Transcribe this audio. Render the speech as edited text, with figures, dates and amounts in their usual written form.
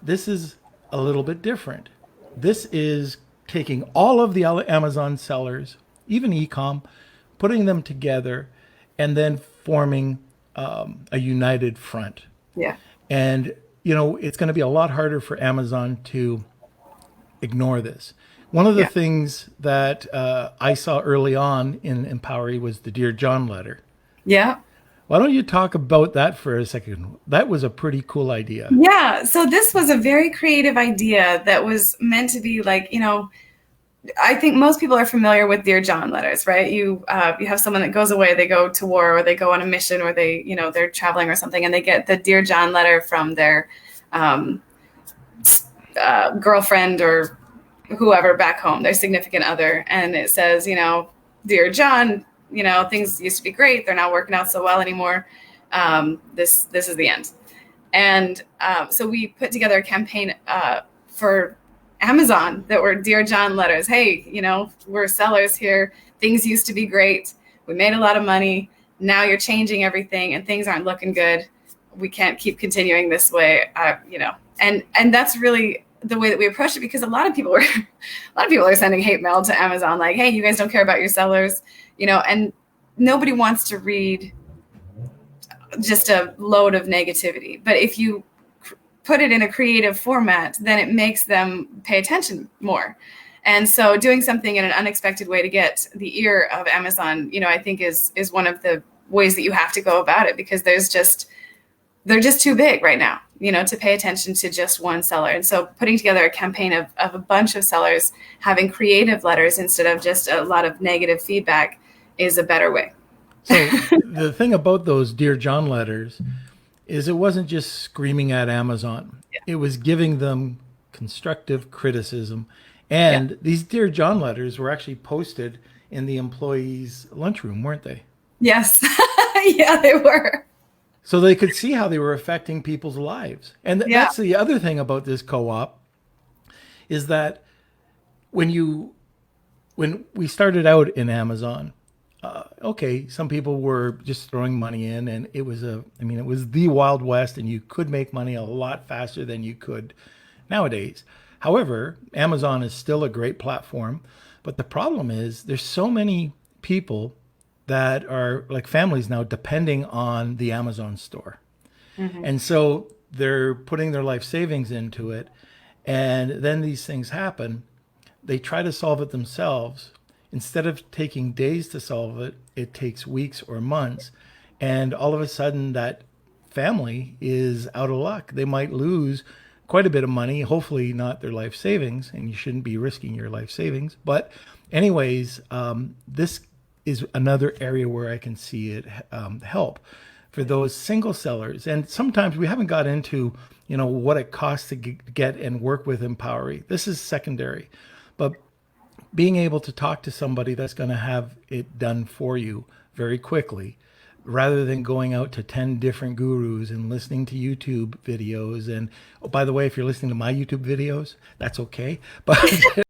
This is a little bit different. This is taking all of the Amazon sellers, even ecom, putting them together, and then forming a united front. Yeah. And, you know, it's going to be a lot harder for Amazon to ignore this. One of the Yeah. things that I saw early on in Empowery was the Dear John letter. Yeah. Why don't you talk about that for a second? That was a pretty cool idea. Yeah. So this was a very creative idea that was meant to be like, I think most people are familiar with Dear John letters, right? You have someone that goes away, they go to war, or they go on a mission, or they're traveling or something, and they get the Dear John letter from their um, girlfriend or whoever back home, their significant other, and it says, Dear John, things used to be great, they're not working out so well anymore. This is the end. And so we put together a campaign for Amazon that were Dear John letters. Hey, we're sellers here. Things used to be great. We made a lot of money. Now you're changing everything and things aren't looking good. We can't keep continuing this way. And that's really the way that we approached it, because a lot of people are sending hate mail to Amazon like, hey, you guys don't care about your sellers, and nobody wants to read just a load of negativity. But if you put it in a creative format, then it makes them pay attention more. And so doing something in an unexpected way to get the ear of Amazon, I think is one of the ways that you have to go about it, because they're just too big right now, to pay attention to just one seller. And so putting together a campaign of a bunch of sellers having creative letters instead of just a lot of negative feedback is a better way. So the thing about those Dear John letters is it wasn't just screaming at Amazon. Yeah. It was giving them constructive criticism. Yeah. And these Dear John letters were actually posted in the employees' lunchroom, weren't they? Yes. Yeah, they were. So they could see how they were affecting people's lives. And Yeah. that's the other thing about this co-op is that when we started out in Amazon, okay, some people were just throwing money in, and it was the Wild West, and you could make money a lot faster than you could nowadays. However, Amazon is still a great platform, but the problem is there's so many people that are like families now depending on the Amazon store. Mm-hmm. And so they're putting their life savings into it. And then these things happen. They try to solve it themselves. Instead of taking days to solve it, it takes weeks or months. And all of a sudden, that family is out of luck. They might lose quite a bit of money, hopefully not their life savings, and you shouldn't be risking your life savings. But anyways, this is another area where I can see it help for those single sellers. And sometimes we haven't got into, what it costs to get and work with Empowery. This is secondary. But being able to talk to somebody that's going to have it done for you very quickly, rather than going out to 10 different gurus and listening to YouTube videos. And oh, by the way, if you're listening to my YouTube videos, that's okay. But